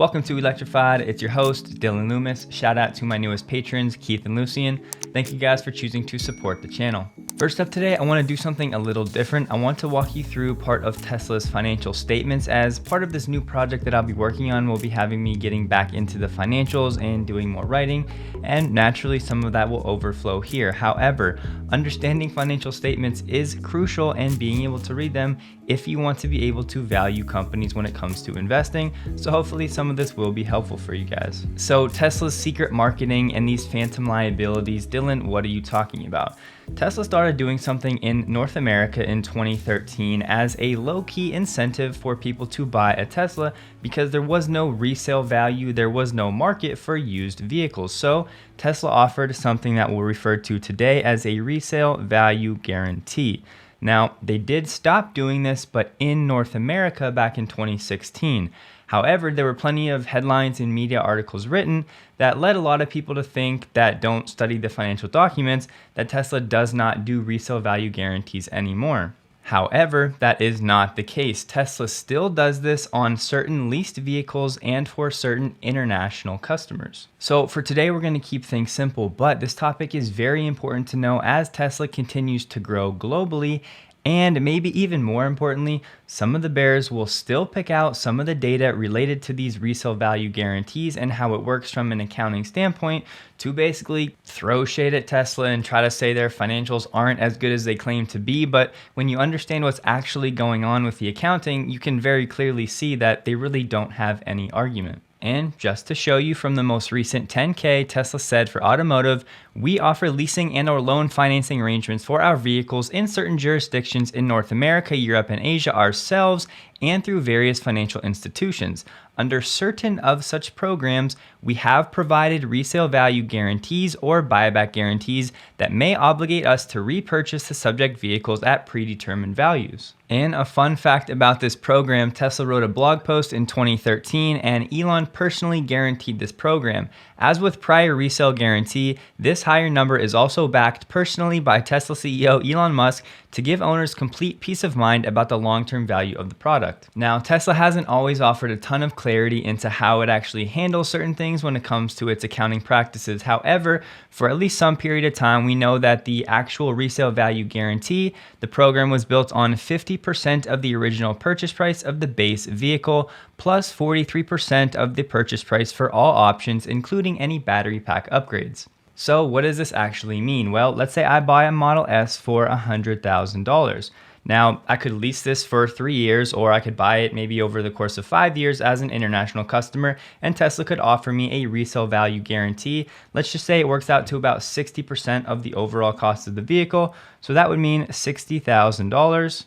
Welcome to Electrified. It's your host, Dylan Loomis. Shout out to my newest patrons, Keith and Lucian. Thank you guys for choosing to support the channel. First up today, I want to do something a little different. I want to walk you through part of Tesla's financial statements. As part of this new project that I'll be working on will be having me getting back into the financials and doing more writing, and naturally some of that will overflow here. However, understanding financial statements is crucial and being able to read them if you want to be able to value companies when it comes to investing. So hopefully some of this will be helpful for you guys. So Tesla's secret marketing and these phantom liabilities, Dylan, what are you talking about? Tesla started doing something in North America in 2013 as a low-key incentive for people to buy a Tesla because there was no resale value, there was no market for used vehicles. So Tesla offered something that we'll refer to today as a resale value guarantee. Now, they did stop doing this, but in North America back in 2016. However, there were plenty of headlines and media articles written that led a lot of people to think that don't study the financial documents that Tesla does not do resale value guarantees anymore. However, that is not the case. Tesla still does this on certain leased vehicles and for certain international customers. So for today, we're going to keep things simple, but this topic is very important to know as Tesla continues to grow globally. And maybe even more importantly, some of the bears will still pick out some of the data related to these resale value guarantees and how it works from an accounting standpoint to basically throw shade at Tesla and try to say their financials aren't as good as they claim to be. But when you understand what's actually going on with the accounting, you can very clearly see that they really don't have any argument. And just to show you from the most recent 10K, Tesla said for automotive, we offer leasing and or loan financing arrangements for our vehicles in certain jurisdictions in North America, Europe, and Asia ourselves and through various financial institutions. Under certain of such programs, we have provided resale value guarantees or buyback guarantees that may obligate us to repurchase the subject vehicles at predetermined values. And a fun fact about this program, Tesla wrote a blog post in 2013 and Elon personally guaranteed this program. As with prior resale guarantee, this higher number is also backed personally by Tesla CEO Elon Musk to give owners complete peace of mind about the long-term value of the product. Now, Tesla hasn't always offered a ton of clarity into how it actually handles certain things when it comes to its accounting practices. However, for at least some period of time, we know that the actual resale value guarantee, the program was built on 50% of the original purchase price of the base vehicle, plus 43% of the purchase price for all options, including any battery pack upgrades. So what does this actually mean? Well, let's say I buy a Model S for $100,000. Now, I could lease this for 3 years, or I could buy it maybe over the course of 5 years as an international customer, and Tesla could offer me a resale value guarantee. Let's just say it works out to about 60% of the overall cost of the vehicle. So that would mean $60,000.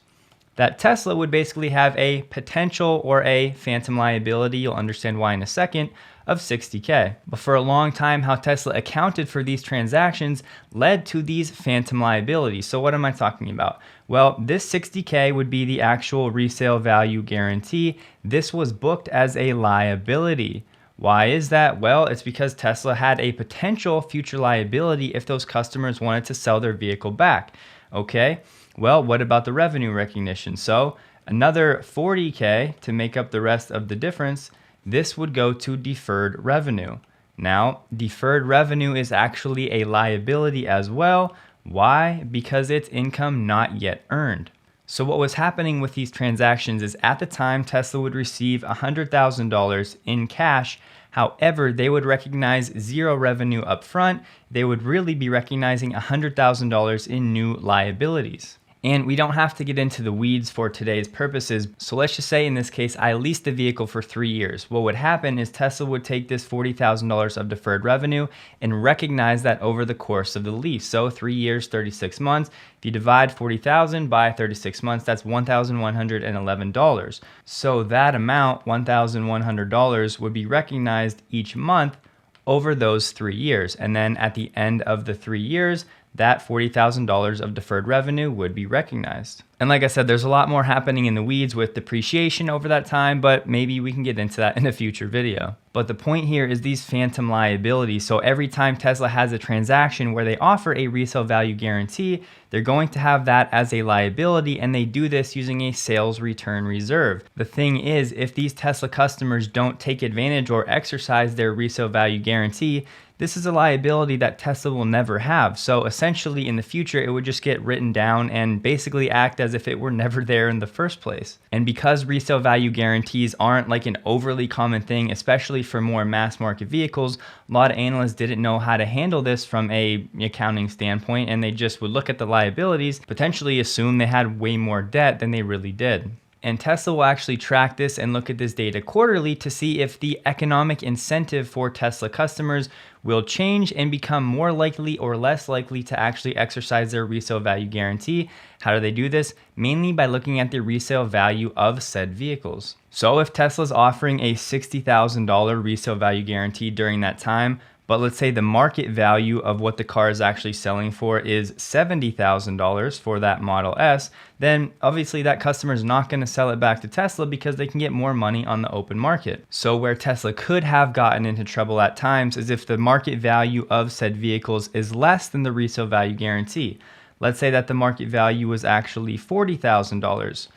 That Tesla would basically have a potential or a phantom liability, you'll understand why in a second, of $60K. But for a long time, how Tesla accounted for these transactions led to these phantom liabilities. So what am I talking about? Well, this $60K would be the actual resale value guarantee. This was booked as a liability. Why is that? Well, it's because Tesla had a potential future liability if those customers wanted to sell their vehicle back. Okay, well, what about the revenue recognition? So another $40K to make up the rest of the difference. This would go to deferred revenue. Now, deferred revenue is actually a liability as well. Why? Because it's income not yet earned. So what was happening with these transactions is at the time, Tesla would receive $100,000 in cash. However, they would recognize zero revenue up front. They would really be recognizing $100,000 in new liabilities. And we don't have to get into the weeds for today's purposes. So let's just say in this case, I leased the vehicle for 3 years. What would happen is Tesla would take this $40,000 of deferred revenue and recognize that over the course of the lease. So 3 years, 36 months. If you divide 40,000 by 36 months, that's $1,111. So that amount, $1,100, would be recognized each month over those 3 years. And then at the end of the 3 years, that $40,000 of deferred revenue would be recognized. And like I said, there's a lot more happening in the weeds with depreciation over that time, but maybe we can get into that in a future video. But the point here is these phantom liabilities. So every time Tesla has a transaction where they offer a resale value guarantee, they're going to have that as a liability, and they do this using a sales return reserve. The thing is, if these Tesla customers don't take advantage or exercise their resale value guarantee, this is a liability that Tesla will never have. So essentially in the future, it would just get written down and basically act as if it were never there in the first place. And because resale value guarantees aren't like an overly common thing, especially for more mass market vehicles, a lot of analysts didn't know how to handle this from a accounting standpoint, and they just would look at the liabilities, potentially assume they had way more debt than they really did. And Tesla will actually track this and look at this data quarterly to see if the economic incentive for Tesla customers will change and become more likely or less likely to actually exercise their resale value guarantee. How do they do this? Mainly by looking at the resale value of said vehicles. So if Tesla's offering a $60,000 resale value guarantee during that time, but let's say the market value of what the car is actually selling for is $70,000 for that Model S, then obviously that customer is not going to sell it back to Tesla because they can get more money on the open market. So where Tesla could have gotten into trouble at times is if the market value of said vehicles is less than the resale value guarantee. Let's say that the market value was actually $40,000.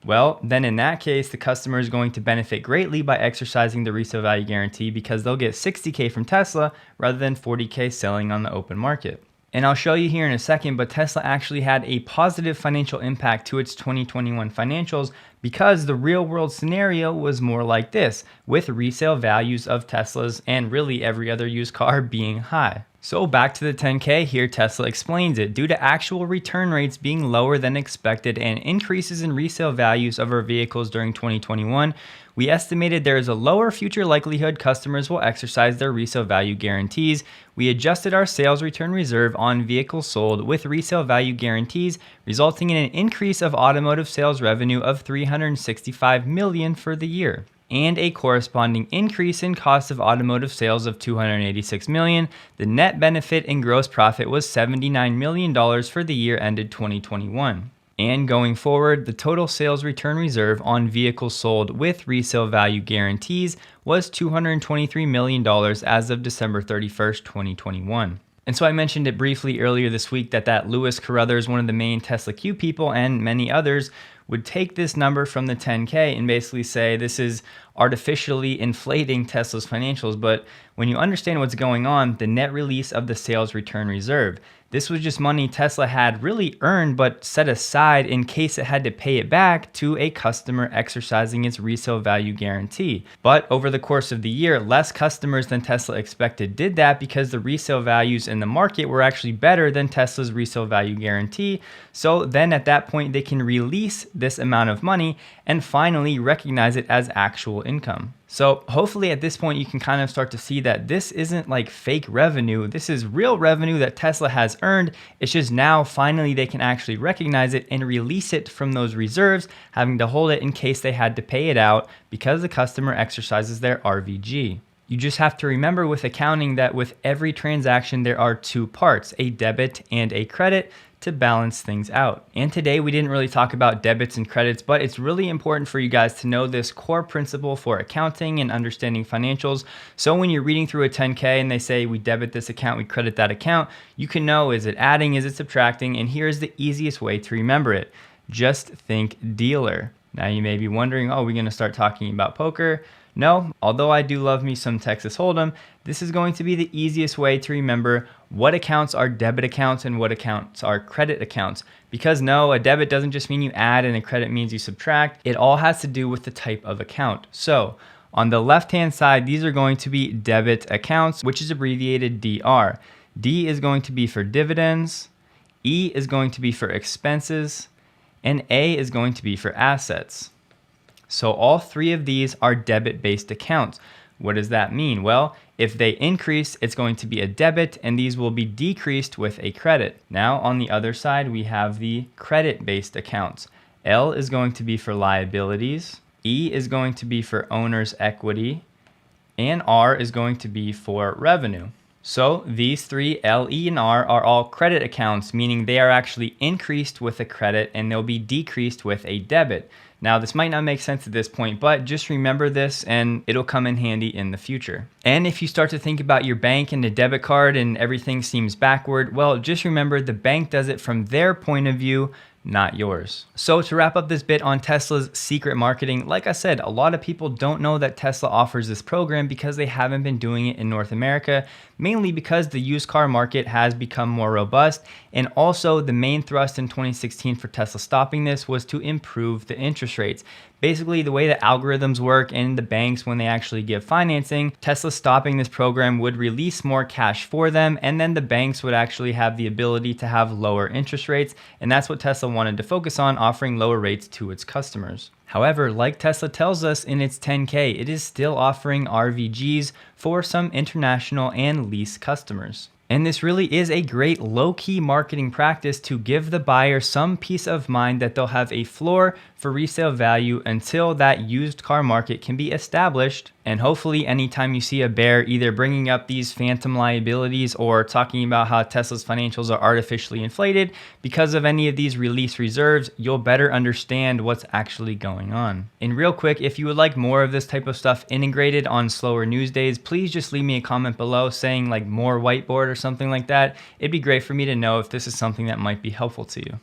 Well, then in that case, the customer is going to benefit greatly by exercising the resale value guarantee because they'll get $60K from Tesla rather than $40K selling on the open market. And I'll show you here in a second, but Tesla actually had a positive financial impact to its 2021 financials because the real world scenario was more like this, with resale values of Teslas and really every other used car being high. So back to the 10K, here Tesla explains it. Due to actual return rates being lower than expected and increases in resale values of our vehicles during 2021, we estimated there is a lower future likelihood customers will exercise their resale value guarantees. We adjusted our sales return reserve on vehicles sold with resale value guarantees, resulting in an increase of automotive sales revenue of $365 million for the year, and a corresponding increase in cost of automotive sales of $286 million. The net benefit in gross profit was $79 million for the year ended 2021. And going forward, the total sales return reserve on vehicles sold with resale value guarantees was $223 million as of December 31st, 2021. And so I mentioned it briefly earlier this week that Louis Carruthers, one of the main Tesla Q people, and many others would take this number from the 10K and basically say this is artificially inflating Tesla's financials. But when you understand what's going on, the net release of the sales return reserve, this was just money Tesla had really earned but set aside in case it had to pay it back to a customer exercising its resale value guarantee. But over the course of the year, less customers than Tesla expected did that because the resale values in the market were actually better than Tesla's resale value guarantee. So then at that point, they can release this amount of money and finally recognize it as actual income. So hopefully at this point, you can kind of start to see that this isn't like fake revenue. This is real revenue that Tesla has earned. It's just now finally they can actually recognize it and release it from those reserves, having to hold it in case they had to pay it out because the customer exercises their RVG. You just have to remember with accounting that with every transaction, there are two parts, a debit and a credit, to balance things out. And today we didn't really talk about debits and credits, but it's really important for you guys to know this core principle for accounting and understanding financials. So when you're reading through a 10K and they say we debit this account, we credit that account, you can know, is it adding, is it subtracting? And here's the easiest way to remember it. Just think dealer. Now you may be wondering, oh, we're gonna start talking about poker. No, although I do love me some Texas Hold'em, this is going to be the easiest way to remember what accounts are debit accounts and what accounts are credit accounts. Because no, a debit doesn't just mean you add and a credit means you subtract. It all has to do with the type of account. So on the left-hand side, these are going to be debit accounts, which is abbreviated DR. D is going to be for dividends, E is going to be for expenses, and A is going to be for assets. So all three of these are debit-based accounts. What does that mean? Well, if they increase, it's going to be a debit, and these will be decreased with a credit. Now, on the other side, we have the credit-based accounts. L is going to be for liabilities, E is going to be for owner's equity, and R is going to be for revenue. So these three, L, E, and R, are all credit accounts, meaning they are actually increased with a credit and they'll be decreased with a debit. Now, this might not make sense at this point, but just remember this and it'll come in handy in the future. And if you start to think about your bank and a debit card and everything seems backward, well, just remember the bank does it from their point of view, not yours. So to wrap up this bit on Tesla's secret marketing, like I said, a lot of people don't know that Tesla offers this program because they haven't been doing it in North America, mainly because the used car market has become more robust. And also the main thrust in 2016 for Tesla stopping this was to improve the interest rates. Basically, the way the algorithms work and the banks, when they actually give financing, Tesla stopping this program would release more cash for them, and then the banks would actually have the ability to have lower interest rates, and that's what Tesla wanted to focus on, offering lower rates to its customers. However, like Tesla tells us in its 10K, it is still offering RVGs for some international and lease customers. And this really is a great low-key marketing practice to give the buyer some peace of mind that they'll have a floor for resale value until that used car market can be established. And hopefully anytime you see a bear either bringing up these phantom liabilities or talking about how Tesla's financials are artificially inflated because of any of these release reserves, you'll better understand what's actually going on. And real quick, if you would like more of this type of stuff integrated on slower news days, please just leave me a comment below saying like more whiteboard or something like that. It'd be great for me to know if this is something that might be helpful to you.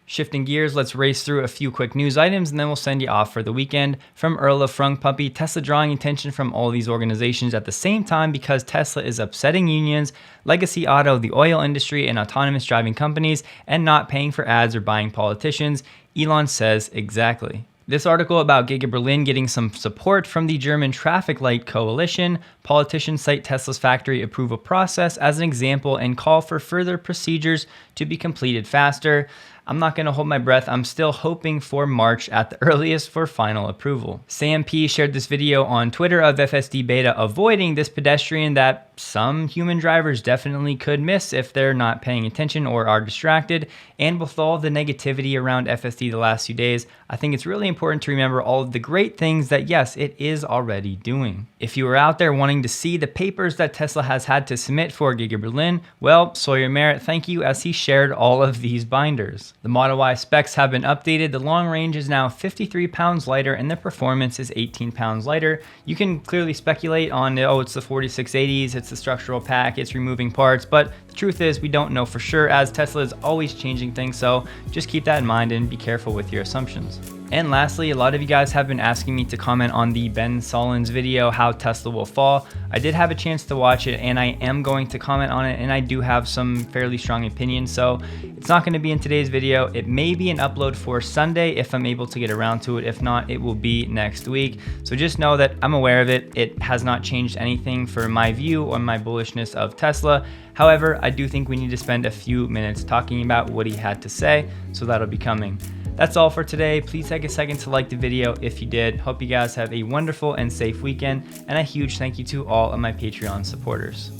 Shifting gears, let's race through a few quick news items and then we'll send you off for the weekend. From Earl of Frungpuppy, Tesla drawing attention from all these organizations at the same time because Tesla is upsetting unions, legacy auto, the oil industry, and autonomous driving companies, and not paying for ads or buying politicians. Elon says exactly. This article about Giga Berlin getting some support from the German Traffic Light Coalition. Politicians cite Tesla's factory approval process as an example and call for further procedures to be completed faster. I'm not going to hold my breath. I'm still hoping for March at the earliest for final approval. Sam P shared this video on Twitter of FSD Beta avoiding this pedestrian that some human drivers definitely could miss if they're not paying attention or are distracted. And with all the negativity around FSD the last few days, I think it's really important to remember all of the great things that yes, it is already doing. If you are out there wanting to see the papers that Tesla has had to submit for Giga Berlin, well, Sawyer Merritt, thank you, as he shared all of these binders. The Model Y specs have been updated. The long range is now 53 pounds lighter and the performance is 18 pounds lighter. You can clearly speculate on, oh, it's the 4680s, it's the structural pack, it's removing parts, but the truth is we don't know for sure as Tesla is always changing things, so just keep that in mind and be careful with your assumptions. And lastly, a lot of you guys have been asking me to comment on the Ben Sullins video, How Tesla Will Fall. I did have a chance to watch it and I am going to comment on it, and I do have some fairly strong opinions, so it's not going to be in today's video. It may be an upload for Sunday if I'm able to get around to it. If not, it will be next week. So just know that I'm aware of it. It has not changed anything for my view or my bullishness of Tesla. However, I do think we need to spend a few minutes talking about what he had to say, so that'll be coming. That's all for today. Please take a second to like the video if you did. Hope you guys have a wonderful and safe weekend, and a huge thank you to all of my Patreon supporters.